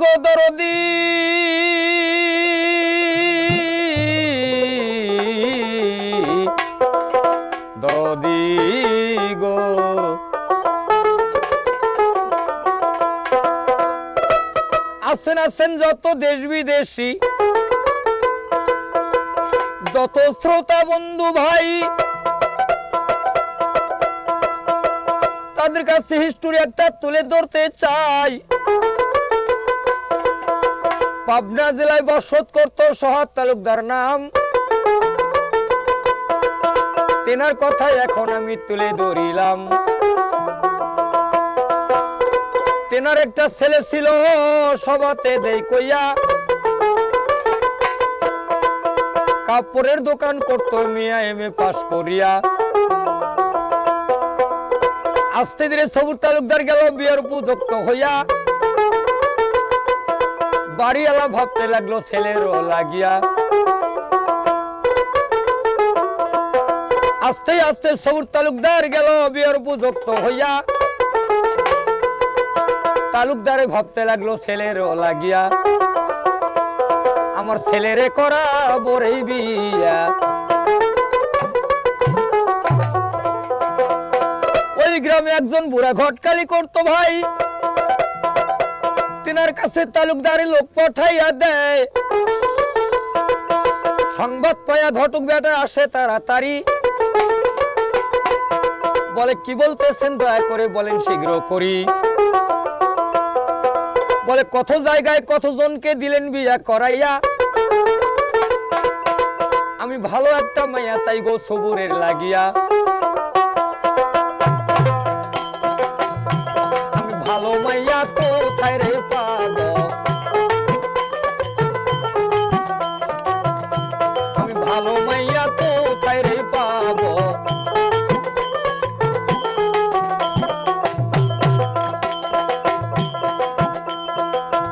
গো দরদি দরদি গো আছেন আছেন যত দেশ বিদেশি যত শ্রোতা বন্ধু ভাই তাদের কাছে হিস্টোরি একটা তুলে ধরতে চাই। পাবনা জেলায় বসত করত সোহাগ তালুকদার নাম, তেনার কথাই এখন আমি তুলে ধরিলাম। তেনার একটা ছেলে ছিল সবাতে দেই কইয়া, কাপড়ের দোকান করতো মিয়া এমএ পাস করিয়া। আস্তে ধীরে সবুর তালুকদার গেল বিয়ের উপযুক্ত হইয়া, বাড়িওয়ালা ভাবতে লাগলো ছেলেরও লাগিয়া। আস্তে আস্তে সবুর তালুকদার গেল বিয়ের উপযুক্ত হইয়া, তালুকদারে ভাবতে লাগলো ছেলেরও লাগিয়া, আমার ছেলেরে করা বড়ই বিয়া। ওই গ্রামে একজন বুড়া ঘটকালি করতো ভাই, তিনার কাছে তালুকদারি লোক পাঠাইয়া দেয়। সংবাদ পাইয়া ঘটক বেটা আসে তাড়াতাড়ি, বলে কি বলতেছেন দয়া করে বলেন শীঘ্র করি। বলে কত জায়গায় কতজনকে দিলেন বিয়া করাইয়া, আমি ভালো একটা মাইয়া চাই গো সবুরের লাগিয়া। আমি ভালো মাইয়া কোথায় রে পাবো, আমি ভালো মাইয়া কোথায় রে পাবো।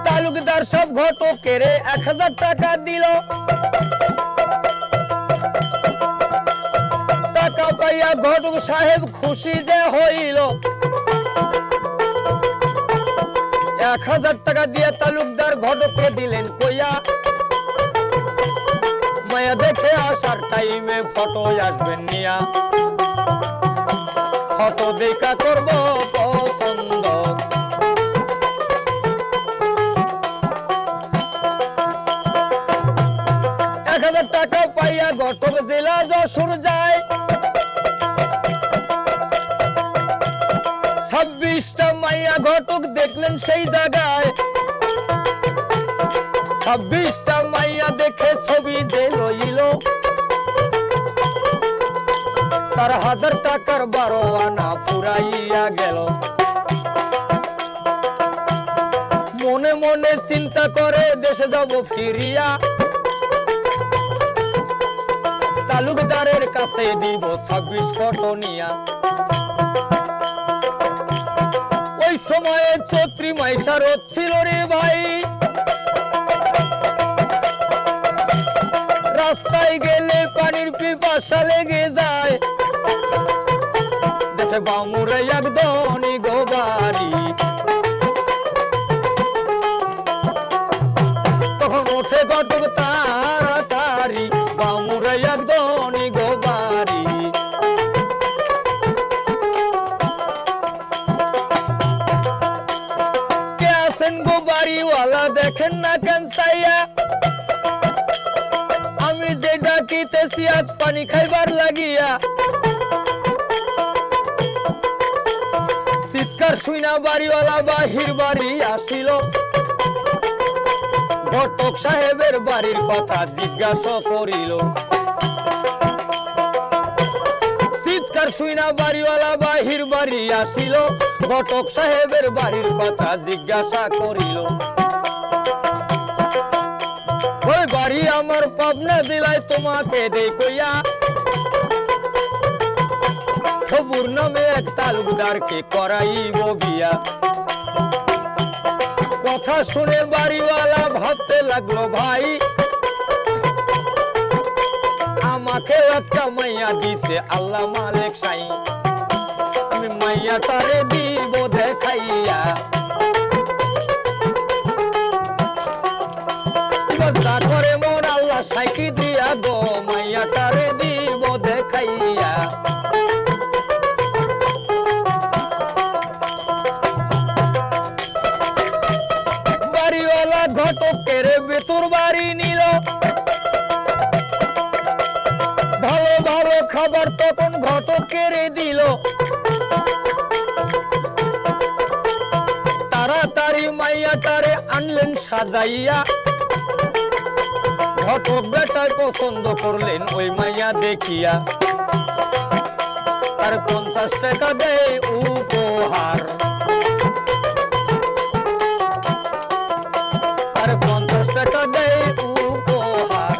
তালুকদার সব ঘটকের 1000 টাকা দিল, টাকা পাইয়া ঘটক সাহেব খুশি যে হইল। 1000 টাকা দিয়ে তালুকদার ঘটককে দিলেন কইয়া, মায়া দেখে আসার টাইমে ফটো আসবেন নিয়া। ফটো দেখা করব পছন্দ, 1000 টাকা পাইয়া ঘটক জেলা যশোর যায়। 26টা মাইয়া ঘটক দেখলেন সেই জায়গায়, 26টা মাইয়া দেখে ছবি যে লইল, তার 1000 টাকার 12 আনা পুরাইয়া গেল। মনে মনে চিন্তা করে দেশে যাব ফিরিয়া, তালুকদারের কাছে দিব 26 ফটো নিয়া। ওই সময়ে চৈত্রী মাইশার ছিল রে ভাই, রাস্তায় গেলে পানির পিপাসা লেগে যায়। দেখে বামুরে একদনই গোবারি, তখন ওঠে ঘটক তাড়াতাড়ি, বামুরে একদনই গোবারি। কে আছেন গোবারিওয়ালা দেখেন না কেন চাইয়া, আমি যে ডাকিতেছি আজ পানি খাইবার লাগিয়া। চিৎকার শুইনা বাড়িওয়ালা বাহির বাড়ি আসিল, ঘটক সাহেবের বাড়ির কথা জিজ্ঞাসা করিল। চিৎকার শুইনা বাড়িওয়ালা বাহির বাড়ি আসিল, ঘটক সাহেবের বাড়ির কথা জিজ্ঞাসা করিল। ওই বাড়ি আমার পাবনা জেলায়, তোমাকে দেই কইয়া। সবুর নামে এক তালুকদারকে করাইব বিয়া। কথা শুনে বাড়িওয়ালা ভাবতে লাগলো ভাই, আমাকে একটা মাইয়া দিছে আল্লাহ মালিক সাই, আমি মাইয়া তারে দিব দেখাইয়া। বেতুর বাড়ি নিল ভালো ভালো খাবার তখন ঘটক কেড়ে দিল তাড়াতাড়ি মাইয়াটারে আনলেন সাজাইয়া ঘটক বেটায় পছন্দ করলেন ওই মাইয়া দেখিয়া তার 50 টাকা দেয় উপহার আর 50 টাকা দেয় উপহার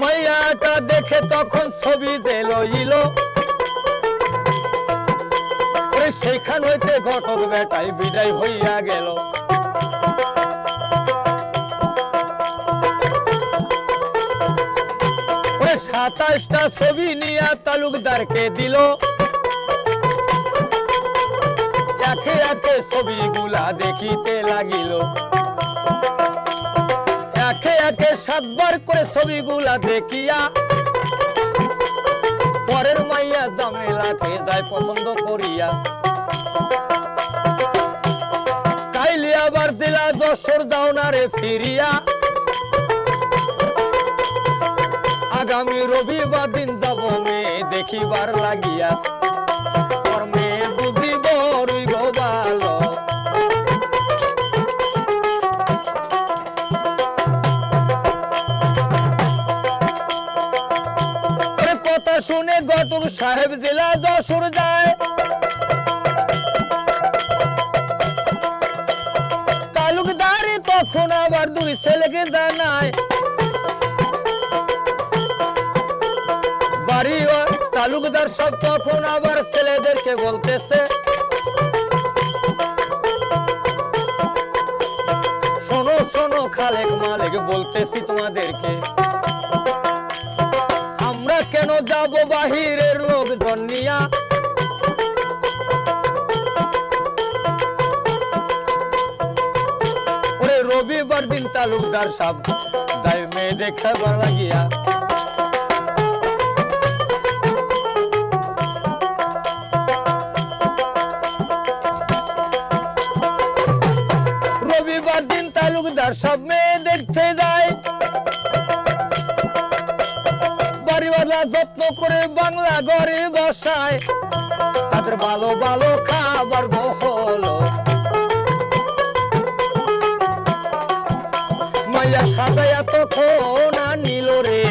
মাইয়াটা দেখে তখন ছবি দিল সেখান হইতে ঘটক বেটায় বিদায় হইয়া গেল ওই 27টা ছবি নিয়া তালুকদারকে দিল একে একে ছবিগুলা দেখিতে লাগিল একে একে 7 বার করে ছবিগুলা দেখিয়া পরের মাইয়া জামেলাকে যায় পছন্দ করিয়া কাইলে আবার জেলা যশোর যাও না রে ফিরিয়া আগামী রবিবার দিন যাব মেয়ে দেখিবার লাগিয়া তোর মেয়ে বুঝিব রই গো ভালো কথা শুনে ঘটক সাহেব জেলা যশোর যায় তালুকদারে তখন আবার 2 ছেলেকে জানায় বাড়ি তালুকদার সব তখন আবার ছেলেদেরকে বলতেছে শোনো শোনো খালেক মালেক বলতেছি তোমাদেরকে আমরা কেন যাব বাহিরের লোকজন নিয়া ওরে রবিবার দিন তালুকদার সাহেব যাই মেয়ে দেখাবার লাগিয়া রবিবার দিন তালুকদার সব মেয়ে দেখতে যায় বাড়িওয়ালা যত্ন করে বাংলা ঘরে বসায় তাদের ভালো ভালো খাবার হলো মাইয়া সাজাইয়া তখন নিল রে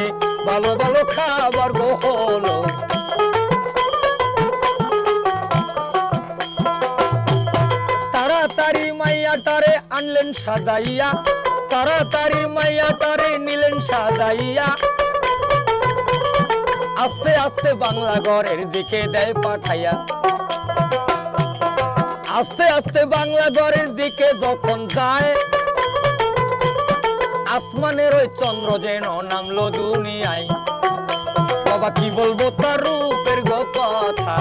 ভালো ভালো খাবার হলো তাড়াতাড়ি মাইয়াটারে আনলেন সাজাইয়া তাড়াতাড়ি মাইয়াটারে নিলেন সাজাইয়া আস্তে আস্তে বাংলা ঘরের দিকে দেয় পাঠাইয়া আস্তে আস্তে বাংলা ঘরের দিকে যখন যায় আসমানের ওই চন্দ্র যেন নামলো দুনিয়ায় বাবা কি বলবো তার রূপের কথা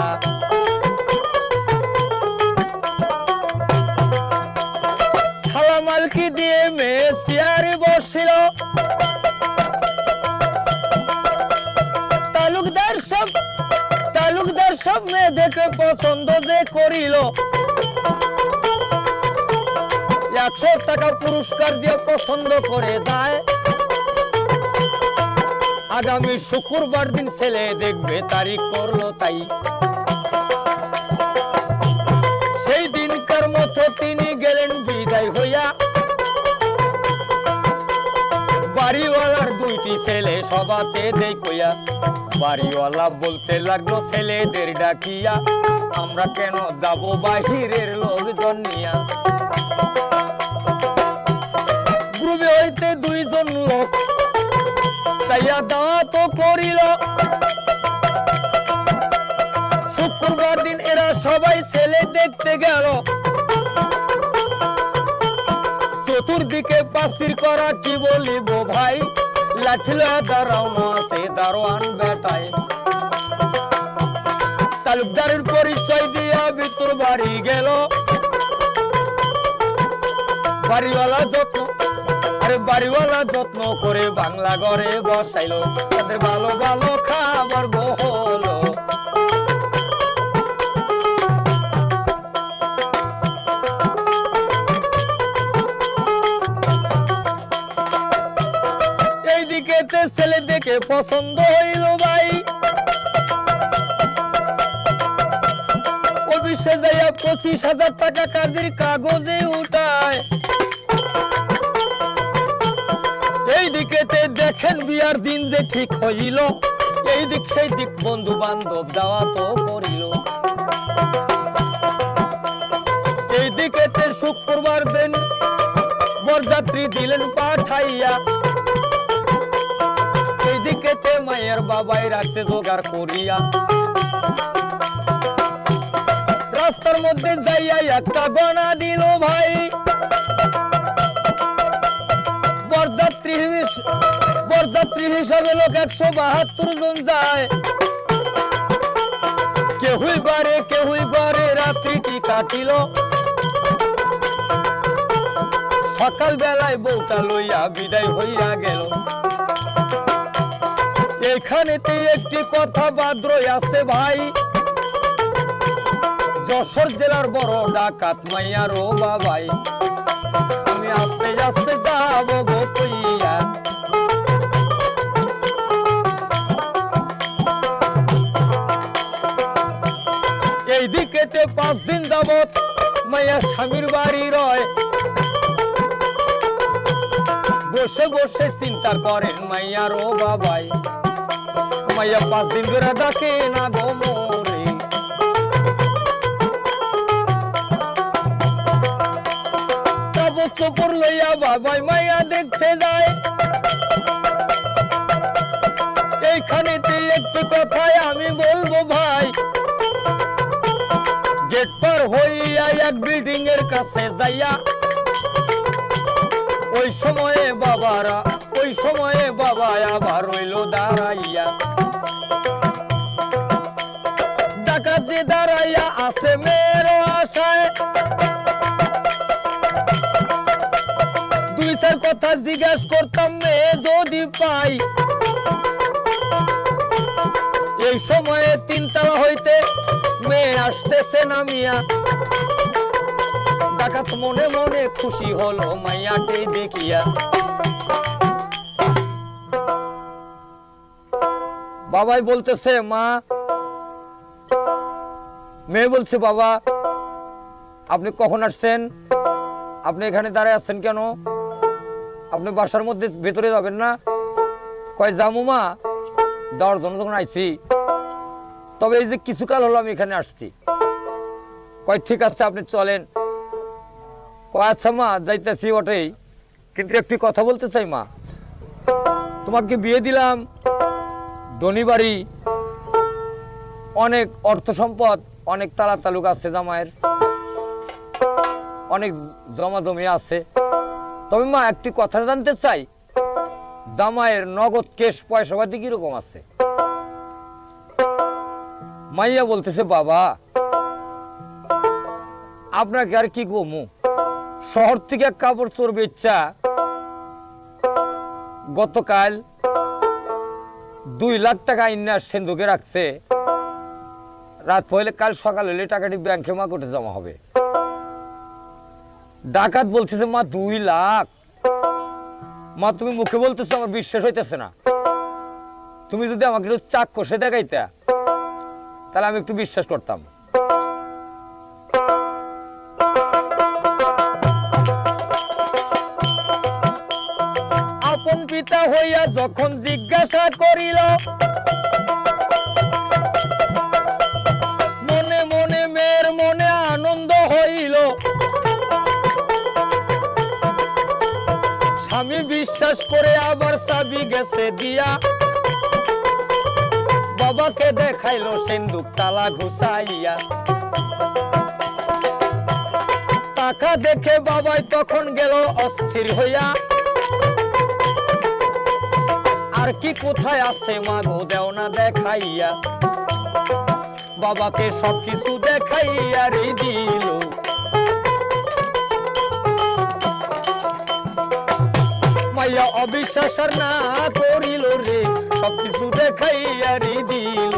সালাম আলকি দিয়ে মেয়ে চেয়ারে বসছিল তালুকদার সব মেয়ে দেখে পছন্দ যে করিল 100 টাকা পুরস্কার দিয়ে পছন্দ করে যায় আগামী শুক্রবার দিন ছেলে দেখবে তারিখ করলো তাই সেই দিনকার মতো তিনি গেলেন বিদায় হইয়া বাড়িওয়ালার 2টি ছেলে সবাতে দেখইয়া বাড়িওয়ালা বলতে লাগলো ছেলেদের ডাকিয়া আমরা কেন যাব বাহিরের লোকজন নিয়া গ্রুপে হইতে 2 জন লোক তাইয়া দাঁত করিল শুক্রবার দিন এরা সবাই ছেলে দেখতে গেল চতুর্দিকে পাঁচির করা কি বলিব ভাই লাঠিলা দাঁড়াও না সে দারোয়ান বেটায় তালুকদারের পরিচয় দিয়া ভিতর বাড়ি গেল বাড়িওয়ালা যত্ন করে বাংলা ঘরে বসাইলো তাদের ভালো ভালো খাবার হলো দেখে পছন্দ হইল ভাই অফিসে যাইয়া 25,000 টাকা কাজের কাগজে উঠায় এইদিকেতে দেখেন বিয়ার দিন যে ঠিক হইল এই দিক সেই দিক বন্ধু বান্ধব যাওয়া তো করিল এইদিকেতে শুক্রবার দিন বরযাত্রী দিলেন পাঠাইয়া এইদিকেতে মায়ের বাবাই রাখতে জোগাড় করিয়া রাস্তার মধ্যে যাইয়া একটা গণা দিল ভাই বরযাত্রী হিসাবে লোক 172 জন যায় কেহুই বারে রাত্রিটি কাটিল সকাল বেলায় বউটা লইয়া বিদায় হইয়া গেল এখানেতে একটি কথা বাদ আছে ভাই যশোর জেলার বড় ডাকাত মাইয়ার ও বাবাই আমি আস্তে আস্তে যাব গো কইয়া এইদিকেতে 5 দিন যাবত মাইয়া স্বামীর বাড়ি রয় বসে বসে চিন্তা করেন মাইয়ার ও বাবাই মাইয়া 5 দিন ধরে ডাকে না গো মোরে চোপর লইয়া বাবাই মাইয়া দেখতে যায় এইখানেতে একটি কথাই আমি বলবো ভাই গেট পার হইয়া এক বিল্ডিং এর কাছে যাইয়া ওই সময়ে বাবা আবার রইল দাঁড়াইয়া ডাকাত যে দাঁড়াইয়া আছে মেয়ের আশায় 2-4 কথা জিজ্ঞাস করতাম মেয়ে যদি পাই এই সময়ে 3 তলা হইতে মেয়ে আসতেছে নামিয়া ডাকাত মনে মনে খুশি হলো মাইয়াকে দেখিয়া বাবাই বলতেছে মা মেয়ে বলছে বাবা আপনি কখন আসছেন আপনি এখানে দাঁড়ায় আছেন কেন আপনি বাসার মধ্যে ভেতরে যাবেন না কয় জামু মা যাওয়ার জন্য যখন আইছি তবে এই যে কিছু কাল হলো আমি এখানে আসছি কয় ঠিক আছে আপনি চলেন কয় আচ্ছা মা যাইতেছি ওটাই কিন্তু একটি কথা বলতে চাই মা তোমাকে বিয়ে দিলাম ধনী বাড়ি অনেক অর্থ সম্পদ অনেক তালা তালুক আছে জামাইয়ের অনেক জমা জমি আছে তবে মা একটি কথা জানতে চাই জামাইয়ের নগদ কেশ পয়সা পাতি কিরকম আছে মাইয়া বলতেছে বাবা আপনাকে আর কি কমু শহর থেকে কাপড় চোর বেচা গতকাল 2 লাখ টাকা ইন্না সিন্ধুকে রাখছে রাত পহলে কাল সকাল হলে টাকাটি ব্যাংকে মা কোটে জমা হবে ডাকাত বলতেছে মা 2 লাখ মা তুমি মুখে বলতেছো আমার বিশ্বাস হইতেছে না তুমি যদি আমাকে একটু চাক কষে দেখাইতা তাহলে আমি একটু বিশ্বাস করতাম আপন পিতা হইয়া যখন জিজ্ঞাসা করিল মনে মনে মেয়ের মনে আনন্দ হইল স্বামী বিশ্বাস করে আবার চাবি গেছে দিয়া বাবাকে দেখাইলো সিন্ধুক তালা ঘুষাইয়া টাকা দেখে বাবাই তখন গেল অস্থির হইয়া আর কি কোথায় আছে মা গো দেও না দেখাইয়া বাবাকে সবকিছু দেখাইয়া রে দিল মাইয়া অবিশ্বাস না করিল রে সবকিছু দেখাইয়া রে দিল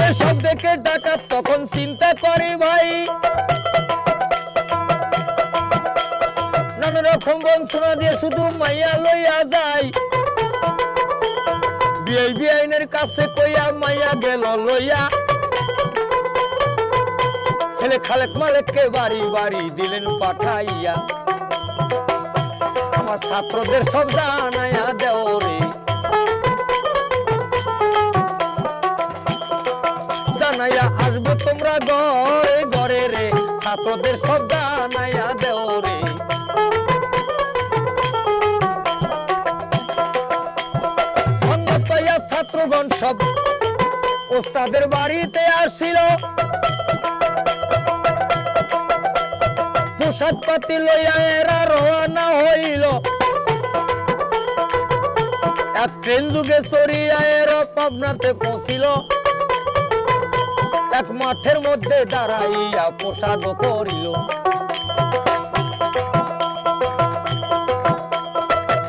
এসব দেখে ডাকাত তখন চিন্তা করে ভাই নানা প্রথম বঞ্চনা দিয়ে শুধু মাইয়া লইয়া যায়, বিআই বিআইনের কাছে কইয়া মাইয়া গেল লইয়া। ছেলে খালেক মালেককে বাড়ি বাড়ি দিলেন পাঠাইয়া। আমার ছাত্রদের সব জানাইয়া দেও রে, জানাইয়া আসবে তোমরা ঘরে ঘরে রে, ছাত্রদের সব জানাইয়া দেও রে। সংবাদ পাইয়া ছাত্রগণ সব ওস্তাদের বাড়িতে আসিল, পোশাক পাতি লইয়া এরা রওনা হইল। এক ট্রেন যুগে চড়িয়া এরা পাবনাতে পৌঁছিল। এক মাঠের মধ্যে দাঁড়াইয়া প্রসাদ করিল।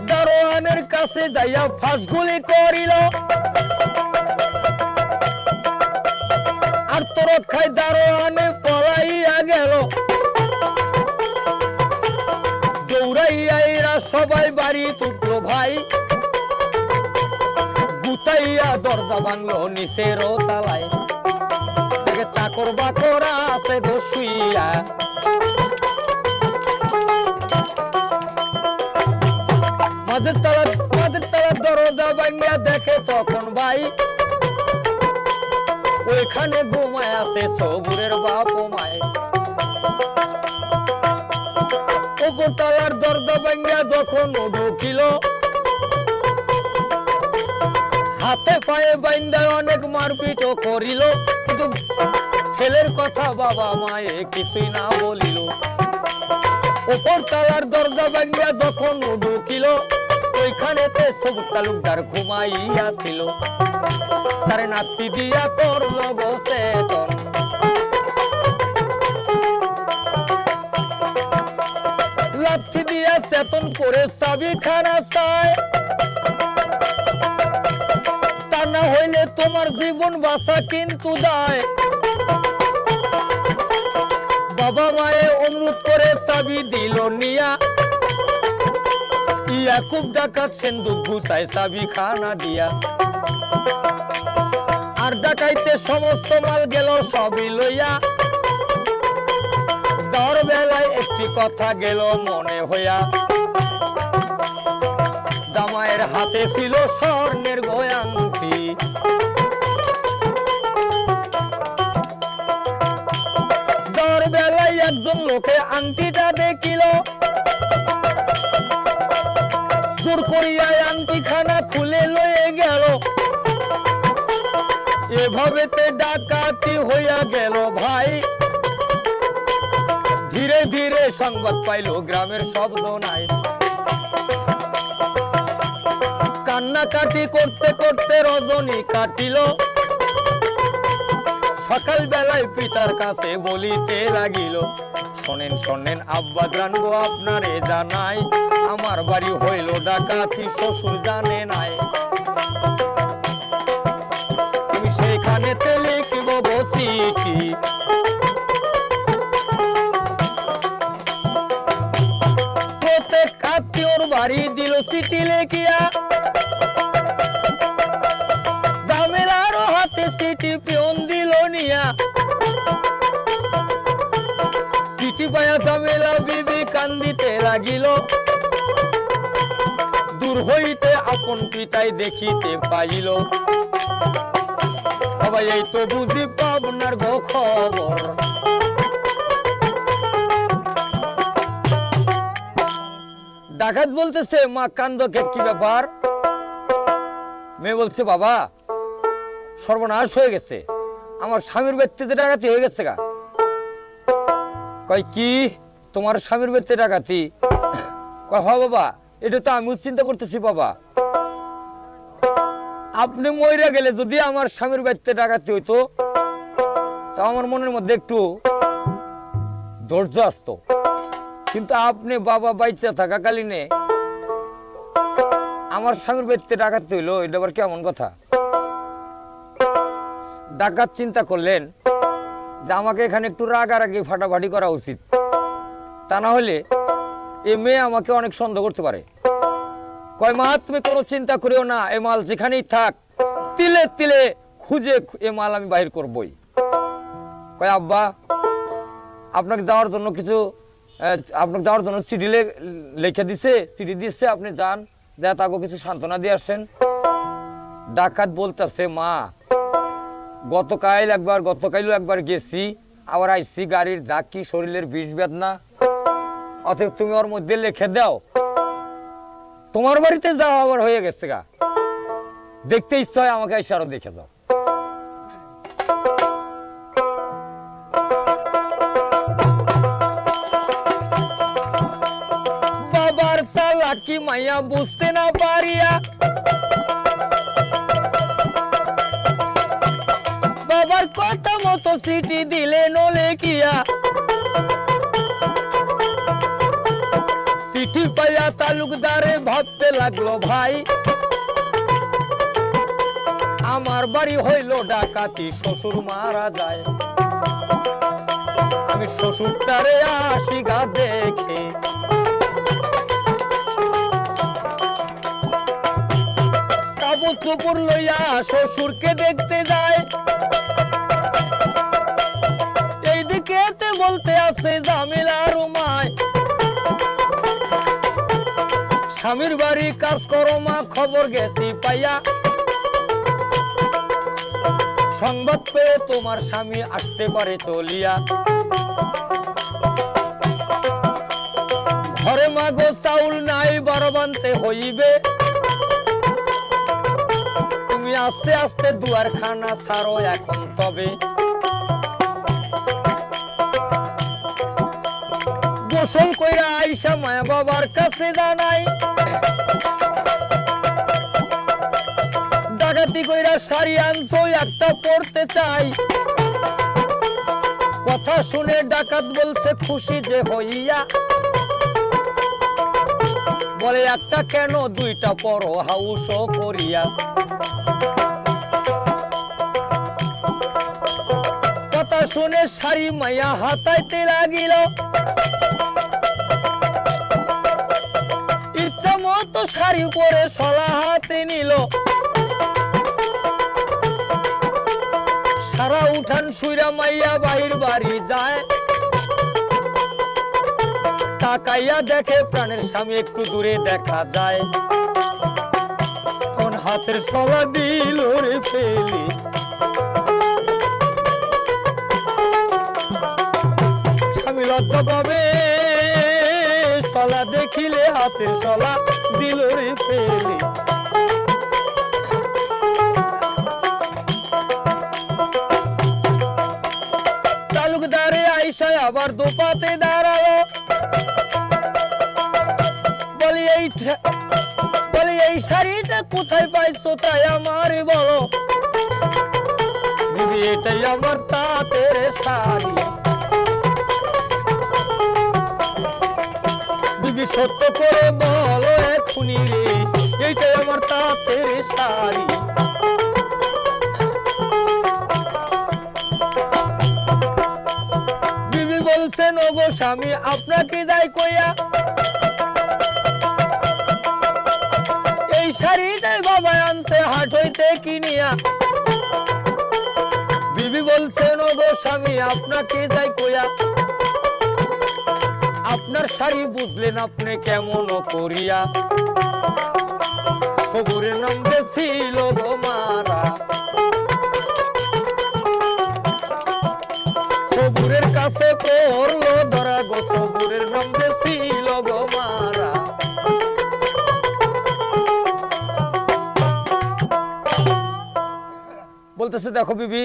দারোয়ানের কাছে যাইয়া ফাঁস গুলি করিল। আত্মরক্ষায় দারোয়ানে পলাইয়া গেল। দৌড়াইয়া এরা সবাই বাড়ি তুটলো ভাই, গুতাইয়া দরজা ভাঙলো নিচের তালায়। চাকর বাকরা আছে গো শুইয়া, মাঝের তলার দরজা ভাঙিয়া দেখে তখন ভাই, ওইখানে ঘুমায় আছে সবুরের বাপ মায়। উপর তলার দরজা ভাঙিয়া যখন ঢুকিল, হাতে পায়ে বাইন্দা অনেক মারপিটও করিল। কিন্তু ছেলের কথা বাবা মায়ে কিছুই না বলিল। উপর তলার দরজা ভাঙিয়া যখন ঢুকিল, ওইখানেতে সবুজ তালুকদার ঘুমাইয়া ছিল। তার নাতি দিয়া করল বসেতন, লাথি দিয়া চেতন করে চাবি খানা চায়। তা না হইলে তোমার জীবন বাঁচা কিন্তু যায়। বাবা মায়ে অনুরোধ করে চাবি দিল নিয়া। ইয়াকুব ডাকাত সিন্ধুক গুছায় চাবি খানা দিয়া। আর ডাকাইতে সমস্ত মাল গেল সবই লইয়া। যাওয়ার বেলায় একটি কথা গেল মনে হইয়া, জামাইয়ের হাতে ছিল স্বর্ণের গয়াংটি। যাওয়ার বেলায় একজন লোকে আংটিটা দেখিল, জোর করিয়া আংটি খানা খুলে লয়ে গেল। এভাবে ডাকাতি হইয়া গেল ভাই। ধীরে ধীরে সংবাদ পাইল গ্রামের শব্দ নাই। কান্নাকাটি করতে করতে রজনী কাটিল। সকাল বেলায় পিতার কাছে বলিতে লাগিল, শোনেন শোনেন আব্বা জান গো আপনারে জানাই, আমার বাড়ি হইল ডাকাতি শ্বশুর জানে নাই। তুমি সেখানেতে লিখব চিঠি, প্রত্যেক আত্মীয়র বাড়ি দিল চিঠি লেখিয়া। জামেলার হাতে চিঠি পিয়ন দিল নিয়া। চিঠি পায়া জামেলা বিবি কান্দিতে লাগিল। দূর হইতে আপন পিতাই দেখিতে পাইল। সবাই এই তো বুঝি পাবনার গো খবর। ডাকাত বলতেছে মা কান্দকে, কি ব্যাপার? মেয়ে বলছে বাবা সর্বনাশ হয়ে গেছে, আমার স্বামীর ব্যক্তিতে ডাকাতি হয়ে গেছে গা। কয় কি তোমার স্বামীর ব্যক্তি ডাকাতি? কয় হ বাবা, এটা তো আমিও চিন্তা করতেছি বাবা। আপনি মইরা গেলে যদি আমার স্বামীর বাড়িতে ডাকাতি হইতো, তা আমার মনের মধ্যে একটু ধৈর্য আসতো। কিন্তু আপনি বাবা বাইচা থাকাকালীনে আমার স্বামীর বাড়িতে ডাকাতি হইলো, এটা আবার কেমন কথা? ডাকাত চিন্তা করলেন যে আমাকে এখানে একটু রাগারাগি ফাটাফাটি করা উচিত, তা না হলে এ মেয়ে আমাকে অনেক সন্দেহ করতে পারে। কয় মা তুমি কোনো চিন্তা করিও না, এ মাল যেখানেই থাক তিলে তিলে খুঁজে এ মাল আমি বাহির করবই। কয় আব্বা আপনাকে যাওয়ার জন্য কিছু আপনাকে যাওয়ার জন্য চিঠি লিখে দিছে, চিঠি দিচ্ছে, আপনি যান, যা তাকে কিছু সান্ত্বনা দিয়ে আসেন। ডাকাত বলতেছে মা গতকালও একবার গেছি, আবার আইসি, গাড়ির ঝাঁকি, শরীরের বিষ বেদনা, অতএব তুমি ওর মধ্যে লিখে দাও, তোমার বাড়িতে যাওয়া আবার হয়ে গেছে গা, দেখতে ইচ্ছা হয় আমাকে এসে আরো দেখে যাও। বাবার চালাকি মাইয়া বুঝতে না পারিয়া বাবার কথা মতো চিঠি দিলে নলে কিয়া, চিঠি পাইয়া তালুকদারে ভাবতে লাগলো ভাই আমার বাড়ি হইল ডাকাতি, শ্বশুর মারা যায়, আমি শ্বশুরটারে আসি গা দেখে। কাপড় চোপড় লইয়া শ্বশুরকে দেখতে যায়, এইদিকে বলতে আছে জামিলা রুমায়, স্বামীর বাড়ি কাজ করো মা, খবর গেছি পাইয়া, সংবাদ পেয়ে তোমার স্বামী আসতে পারে চলিয়া। ঘরে মাগো চাউল নাই, বড় বানতে হইবে, তুমি আস্তে আস্তে দুয়ার খানা ছাড়ো এখন তবে। গোসল কইরা আইসা মায়া বাবার কাছে জানাই, ডাকাতি কইরা শাড়ি আনছো একটা পড়তে চাই। কথা শুনে ডাকাত বলছে খুশি যে হইয়া, বলে একটা কেন দুইটা পরো হাউস করিয়া। কথা শুনে শাড়ি মাইয়া হাতাইতে লাগিল, ইচ্ছা মতো শাড়ি পরে সলা হাতে নিল, সারা উঠান শুইরা মাইয়া বাহির বাড়ি যায়, তাকাইয়া দেখে প্রাণের স্বামী একটু দূরে দেখা যায়, কোন হাতের সলা দিল রে ফেলি, স্বামী লজ্জা পাবে সলা দেখিলে, হাতের সলা দিল রে ফেলি। তালুকদারে আইসায় আবার দোপাতে দাঁড়ালো, বলি এই শাড়িটা কোথায় পাইছো তাই আমার বলো, দিদি এটাই আমার তাঁতের শাড়ি, দিদি সত্য করে বলো এখুনি রে, এইটাই আমার তাঁতের শাড়ি। বিবি বলছেন ওগো স্বামী আপনাকে যাই কইয়া, এই শাড়িটাই বাবা আনছে হাট হইতে কিনিয়া। বিবি বলছেন ওগো স্বামী আপনাকে যাই কইয়া, আপনার শাড়ি বুঝলেন আপনি কেমন করিয়া, খবরের নাম ছিল গো মারা, খবরের কাছে পড়লো ধরা গো, খবরের নাম ছিল গো মারা। বলতেছে দেখো বিবি,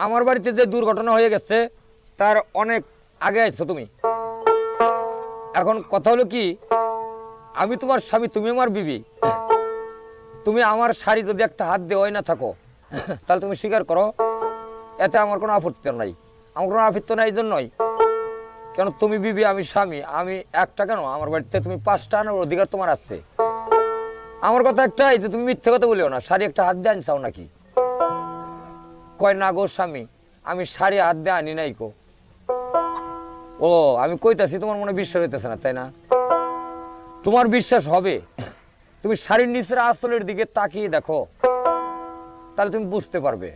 আমার বাড়িতে যে দুর্ঘটনা হয়ে গেছে তার অনেক আগে আইছো তুমি, এখন কথা হলো কি আমি তোমার স্বামী, তুমি আমার বিবি, তুমি আমার শাড়ি যদি একটা হাত দেওয়াই না থাকো তাহলে তুমি স্বীকার করো, এতে আমার কোনো আপত্তি নাই, আমার কোনো আপত্তি নাই এই জন্যই, কেন তুমি বিবি আমি স্বামী, আমি একটা কেন আমার বাড়িতে তুমি 5টা আনার অধিকার তোমার আছে। আমার কথা একটাই যে তুমি মিথ্যে কথা বলিও না, শাড়ি একটা হাত দিয়ে আনছাও নাকি? কয় না গো স্বামী আমি শাড়ি হাত দিয়ে আনি নাই গো। ও আমি কইতাছি তোমার মনে বিশ্বাস হইতেছে না তাই না? তোমার বিশ্বাস হবে, তুমি শাড়ির নিচের আঁচলের দিকে তাকিয়ে দেখো, তাহলে তুমি বুঝতে পারবে।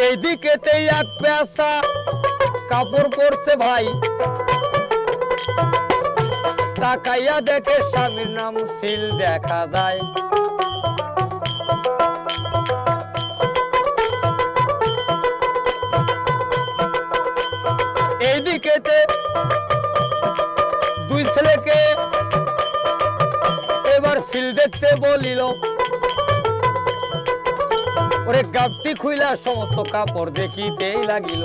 এইদিকেতে এক পেঁচা কাপড় পরছে ভাই, তাকাইয়া দেখে স্বামীর নাম সিল দেখা যায়। এইদিকেতে দুই ছেলেকে এবার সিল দেখতে বলিল, ওরে গাবটি খুইলা সমস্ত কাপড় দেখিতেই লাগিল।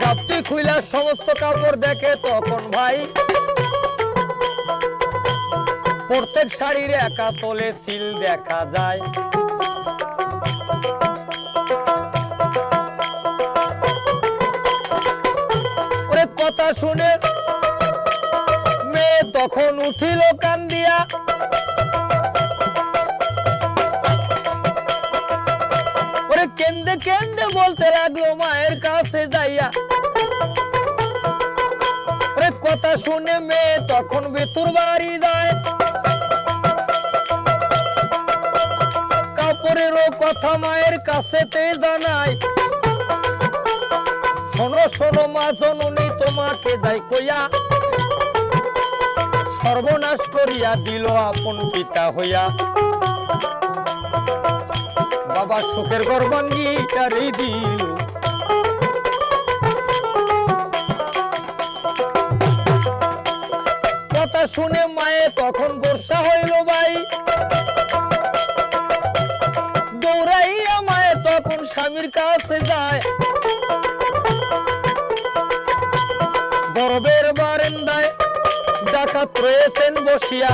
গাবটি খুইলা সমস্ত কাপড় দেখে তখন ভাই প্রত্যেক শাড়ির একা তলে সিল দেখা যায়। ওরে কথা শুনে মেয়ে তখন উঠিল কান্দিয়া, ওরে কেন্দে কেন্দে বলতে লাগলো মায়ের কাছে যাইয়া। ওরে কথা শুনে মেয়ে তখন ভেতর বাড়ি যায়, কাপড়েরও কথা মায়ের কাছেতে জানায়। শোনো শোনো মা জননী তোমাকে যাই কইয়া, সর্বনাশ করিয়া দিল আপন পিতা হইয়া। বাবা সুখের গর্বাঙ্গীকারী দিল, কথা শুনে মায়ে তখন বর্ষা হইল ভাই। দৌড়াইয়া মায়ে তখন স্বামীর কাছে যায়, গর্বের বারান্দায় ডাকাত রয়েছেন বসিয়া।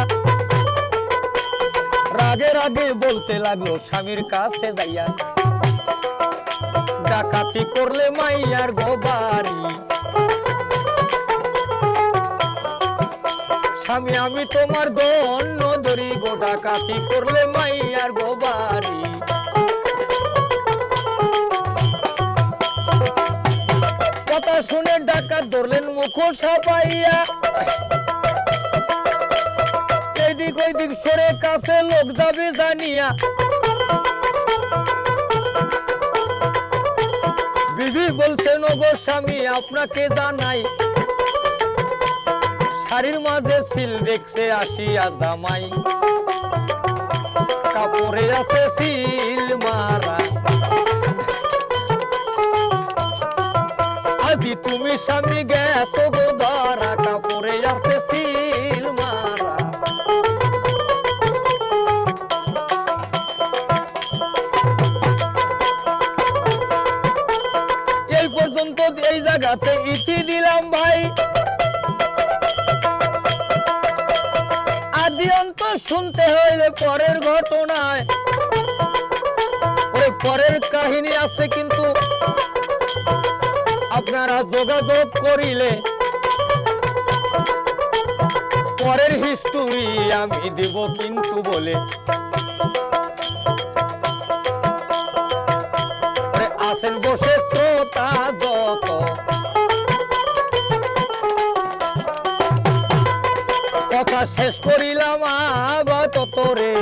রাগে রাগে বলতে লাগলো স্বামীর কাছে যাইয়া, ডাকাতি করলে মাইয়ার গোবারি। স্বামী আমি তোমার দন্য ধরি গো, ডাকাতি করলে মাইয়ার গোবারি। কথা শুনে ডাকাত ধরলেন মুখ সাপাইয়া, এইদিক ওইদিক সরে কাছে লোক যাবে জানিয়া। বিবি বলছেন ওগো স্বামী আপনাকে জানাই, শাড়ির মাঝে সিল দেখতে আসিয়া জামাই। কাপড়ে আছে সিল মারা, আজি তুমি স্বামী গেছো গো ধরা, কাপড়ে আছে সিল মারা। এই পর্যন্ত এই জায়গাতে ইতি দিলাম ভাই, আদি অন্ত শুনতে হইলে পরের ঘটনায়। ওই পরের কাহিনী আছে কিন্তু আপনারা যোগাযোগ করিলে পরের হিস্টোরি আমি দিব কিন্তু বলে। আছেন বসে শ্রোতা যত, কথা শেষ করিলাম আপাতত রে,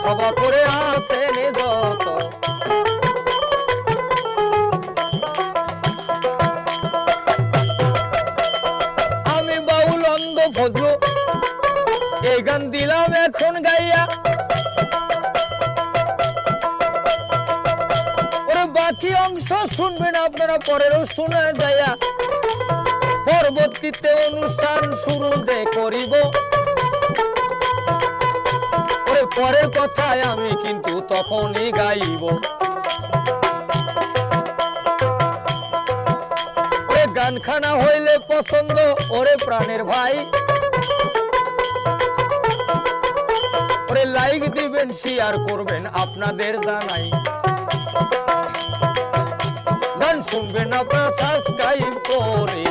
সভা করে আছেন যত। আমি বাউল অন্ধ ফজলু এই গান দিলাম এখন গাইয়া, ওরে বাকি অংশ শুনবেন আপনারা পরেরও শোনা যাইয়া। পরবর্তীতে অনুষ্ঠান শুরু করিব, ওরে পরের কথায় আমি কিন্তু তখনই গাইব। ওরে গানখানা হইলে পছন্দ ওরে প্রাণের ভাই, ওরে লাইক দিবেন শেয়ার করবেন আপনাদের জানাই। গান শুনবেন আপনারা সাবস্ক্রাইব করে,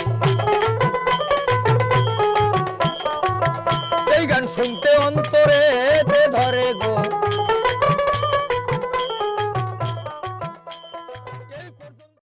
এই গান শুনতে অন্তরে ধরে গো